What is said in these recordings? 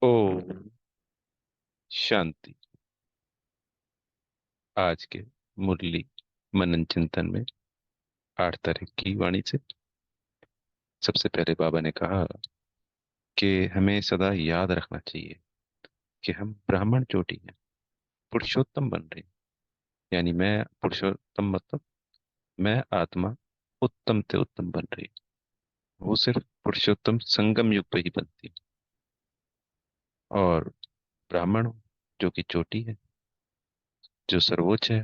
ओम शांति। आज के मुरली मनन चिंतन में 8 तारीख की वाणी से सबसे पहले बाबा ने कहा कि हमें सदा याद रखना चाहिए कि हम ब्राह्मण चोटी हैं, पुरुषोत्तम बन रहे हैं। यानी मैं पुरुषोत्तम मतलब मैं आत्मा उत्तम से उत्तम बन रही है। वो सिर्फ पुरुषोत्तम संगम युग पे ही बनती है। और ब्राह्मण जो कि चोटी है, जो सर्वोच्च है,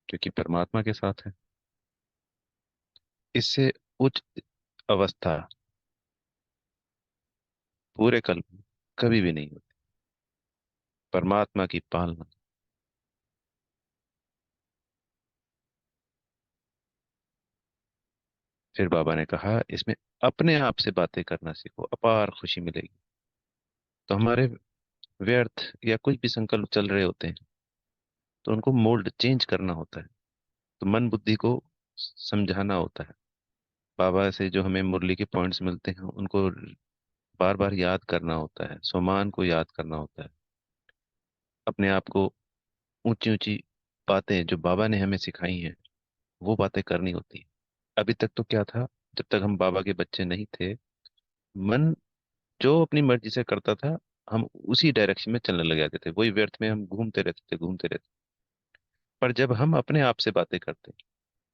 जो कि परमात्मा के साथ है, इससे उच्च अवस्था पूरे कल्प में कभी भी नहीं होती। परमात्मा की पालना। फिर बाबा ने कहा इसमें अपने आप से बातें करना सीखो, अपार खुशी मिलेगी। तो हमारे व्यर्थ या कोई भी संकल्प चल रहे होते हैं, तो उनको मोल्ड चेंज करना होता है। तो मन बुद्धि को समझाना होता है। बाबा से जो हमें मुरली के पॉइंट्स मिलते हैं उनको बार बार याद करना होता है, स्वमान को याद करना होता है, अपने आप को ऊंची ऊंची बातें जो बाबा ने हमें सिखाई हैं वो बातें करनी होती है। अभी तक तो क्या था, जब तक हम बाबा के बच्चे नहीं थे, मन जो अपनी मर्जी से करता था, हम उसी डायरेक्शन में चलने लग जाते थे, वही व्यर्थ में हम घूमते रहते थे, घूमते रहते। पर जब हम अपने आप से बातें करते,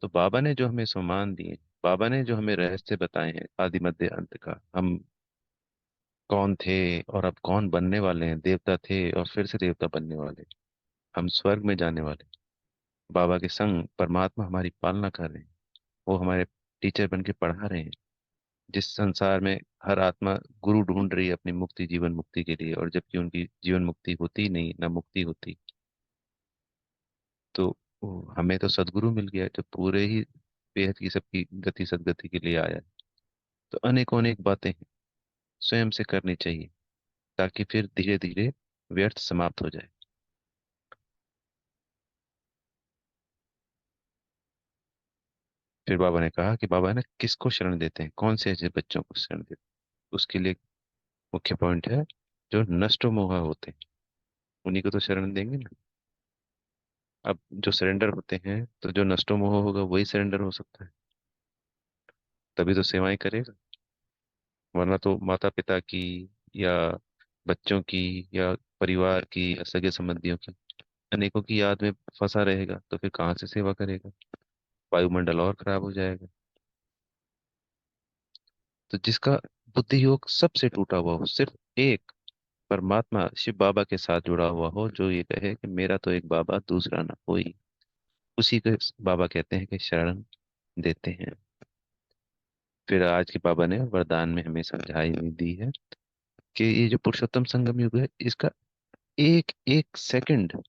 तो बाबा ने जो हमें सम्मान दिए, बाबा ने जो हमें रहस्य बताए हैं आदि मध्य अंत का, हम कौन थे और अब कौन बनने वाले हैं, देवता थे और फिर से देवता बनने वाले, हम स्वर्ग में जाने वाले, बाबा के संग परमात्मा हमारी पालना कर रहे हैं, वो हमारे टीचर बन के पढ़ा रहे हैं। जिस संसार में हर आत्मा गुरु ढूंढ रही है अपनी मुक्ति, जीवन मुक्ति के लिए, और जबकि उनकी जीवन मुक्ति होती ही नहीं, ना मुक्ति होती, तो हमें तो सदगुरु मिल गया जो पूरे ही बेहद की सबकी गति सदगति के लिए आया है। तो अनेकों अनेक बातें हैं, स्वयं से करनी चाहिए, ताकि फिर धीरे धीरे व्यर्थ समाप्त हो जाए। फिर बाबा ने कहा कि बाबा ने किसको शरण देते हैं, कौन से ऐसे बच्चों को शरण देते हैं। उसके लिए मुख्य पॉइंट है, जो नष्टो मोहा होते हैं उन्हीं को तो शरण देंगे ना। अब जो सरेंडर होते हैं, तो जो नष्टो मोह होगा वही सरेंडर हो सकता है, तभी तो सेवाएं करेगा। वरना तो माता पिता की, या बच्चों की, या परिवार की, या सगे संबंधियों की, अनेकों की याद में फंसा रहेगा, तो फिर कहाँ से सेवा करेगा। वायुमंडल और खराब हो जाएगा। तो जिसका बुद्धि योग सबसे टूटा हुआ हो, सिर्फ एक परमात्मा शिव बाबा के साथ जुड़ा हुआ हो, जो ये कहे कि मेरा तो एक बाबा दूसरा ना कोई, उसी को बाबा कहते हैं कि शरण देते हैं। फिर आज के बाबा ने वरदान में हमें समझाई हुई दी है कि ये जो पुरुषोत्तम संगम युग है, इसका एक एक सेकंड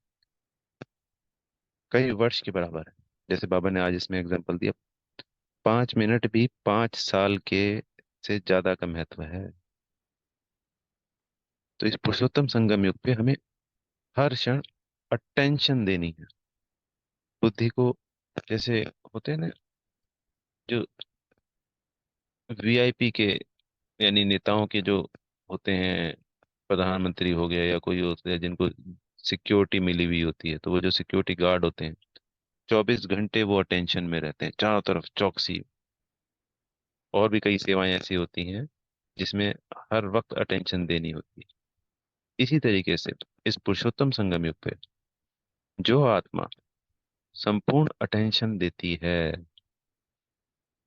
कई वर्ष के बराबर है। जैसे बाबा ने आज इसमें एग्जांपल दिया, 5 मिनट भी 5 साल के से ज्यादा का महत्व है। तो इस पुरुषोत्तम संगम युग पे हमें हर क्षण अटेंशन देनी है, बुद्धि को। जैसे होते हैं ना, जो वीआईपी के, यानी नेताओं के जो होते हैं, प्रधानमंत्री हो गया या कोई होता है जिनको सिक्योरिटी मिली हुई होती है, तो वो जो सिक्योरिटी गार्ड होते हैं, 24 घंटे वो अटेंशन में रहते हैं, चारों तरफ चौकसी। और भी कई सेवाएं ऐसी होती हैं जिसमें हर वक्त अटेंशन देनी होती है। इसी तरीके से इस पुरुषोत्तम संगम युग पे जो आत्मा संपूर्ण अटेंशन देती है,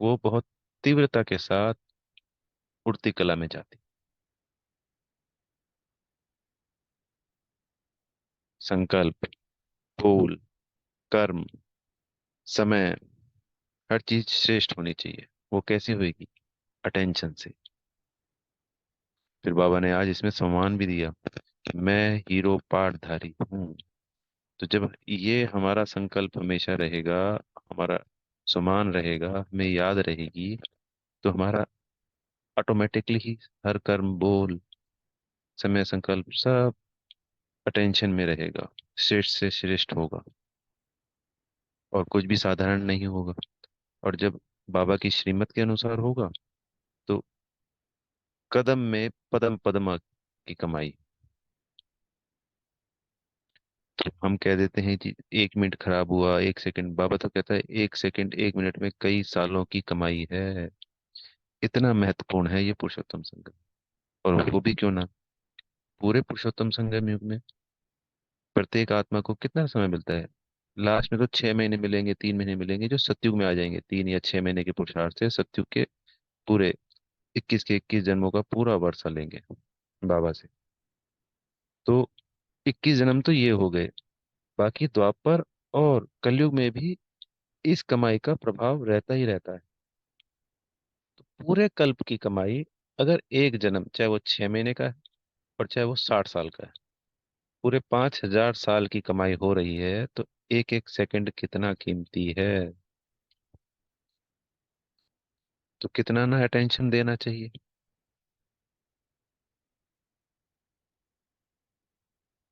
वो बहुत तीव्रता के साथ उड़ती कला में जाती। संकल्प, बोल, कर्म, समय, हर चीज श्रेष्ठ होनी चाहिए। वो कैसी होगी? अटेंशन से। फिर बाबा ने आज इसमें सम्मान भी दिया कि मैं हीरो पाठधारी हूँ। तो जब ये हमारा संकल्प हमेशा रहेगा, हमारा सम्मान रहेगा, हमें याद रहेगी, तो हमारा ऑटोमेटिकली ही हर कर्म, बोल, समय, संकल्प सब अटेंशन में रहेगा, श्रेष्ठ से श्रेष्ठ होगा, और कुछ भी साधारण नहीं होगा। और जब बाबा की श्रीमत के अनुसार होगा, तो कदम में पदम पदमा की कमाई। तो हम कह देते हैं जी 1 मिनट खराब हुआ, 1 सेकंड, बाबा तो कहता है 1 सेकंड 1 मिनट में कई सालों की कमाई है। इतना महत्वपूर्ण है ये पुरुषोत्तम संगम। और वो भी क्यों ना, पूरे पुरुषोत्तम संगम युग में प्रत्येक आत्मा को कितना समय मिलता है? लास्ट में तो 6 महीने मिलेंगे, 3 महीने मिलेंगे, जो सतयुग में आ जाएंगे। 3 या 6 महीने के पुरुषार्थ से सतयुग के पूरे 21 के 21 जन्मों का पूरा वर्षा लेंगे बाबा से। तो 21 जन्म तो ये हो गए। बाकी द्वापर और कलयुग में भी इस कमाई का प्रभाव रहता ही रहता है। तो पूरे कल्प की कमाई, अगर एक जन्म चाहे वो 6 महीने का है और चाहे वो 60 साल का है, पूरे 5,000 साल की कमाई हो रही है, तो एक एक सेकंड कितना कीमती है। तो कितना ना अटेंशन देना चाहिए।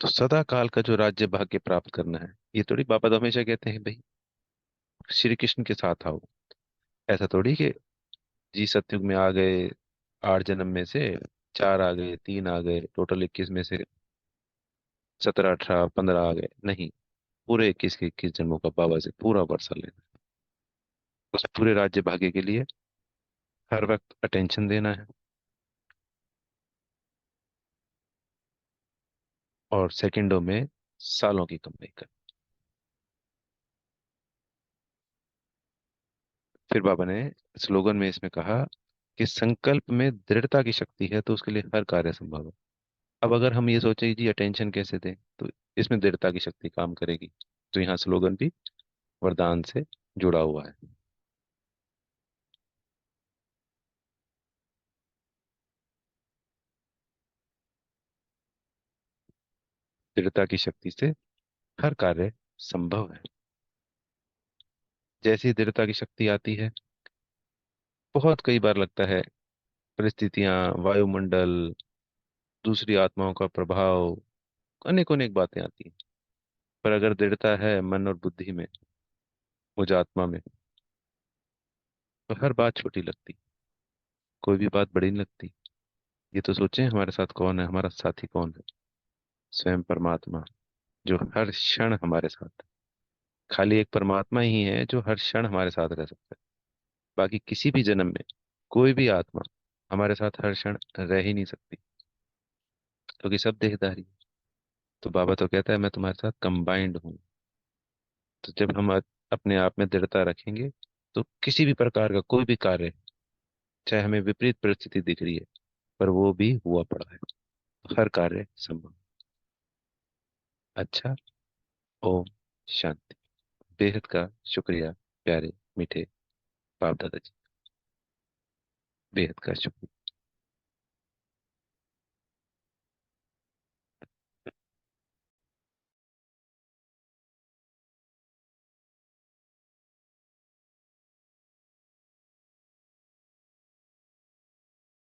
तो सदा काल का जो राज्य भाग्य प्राप्त करना है, ये थोड़ी बाबा तो हमेशा कहते हैं भाई श्री कृष्ण के साथ आओ। ऐसा थोड़ी कि जी सतयुग में आ गए 8 जन्म में से 4 आ गए, 3 आ गए, टोटल 21 में से 17 18 15 आ गए, नहीं। पूरे 21 के 21 जन्मों का बाबा से पूरा वर्षा लेना है। उस पूरे राज्य भाग्य के लिए हर वक्त अटेंशन देना है। और सेकंडों में सालों की कमाई कर। फिर बाबा ने स्लोगन में इसमें कहा कि संकल्प में दृढ़ता की शक्ति है तो उसके लिए हर कार्य संभव है। अब अगर हम ये सोचे जी अटेंशन कैसे दें, तो इसमें दृढ़ता की शक्ति काम करेगी। तो यहाँ स्लोगन भी वरदान से जुड़ा हुआ है। दृढ़ता की शक्ति से हर कार्य संभव है। जैसी दृढ़ता की शक्ति आती है, बहुत कई बार लगता है परिस्थितियां, वायुमंडल, दूसरी आत्माओं का प्रभाव, अनेक अनेक बातें आती हैं। पर अगर दृढ़ता है मन और बुद्धि में, मुझ आत्मा में, तो हर बात छोटी लगती, कोई भी बात बड़ी नहीं लगती। ये तो सोचें हमारे साथ कौन है, हमारा साथी कौन है? स्वयं परमात्मा, जो हर क्षण हमारे साथ है। खाली एक परमात्मा ही है जो हर क्षण हमारे साथ रह सकता है। बाकी किसी भी जन्म में कोई भी आत्मा हमारे साथ हर क्षण रह ही नहीं सकती, क्योंकि सब देहधारी है। तो बाबा तो कहता है मैं तुम्हारे साथ कंबाइंड हूँ। तो जब हम अपने आप में दृढ़ता रखेंगे, तो किसी भी प्रकार का कोई भी कार्य, चाहे हमें विपरीत परिस्थिति दिख रही है, पर वो भी हुआ पड़ा है। हर कार्य संभव। अच्छा। ओम शांति। बेहद का शुक्रिया प्यारे मीठे बाप दादा जी। बेहद का शुक्रिया।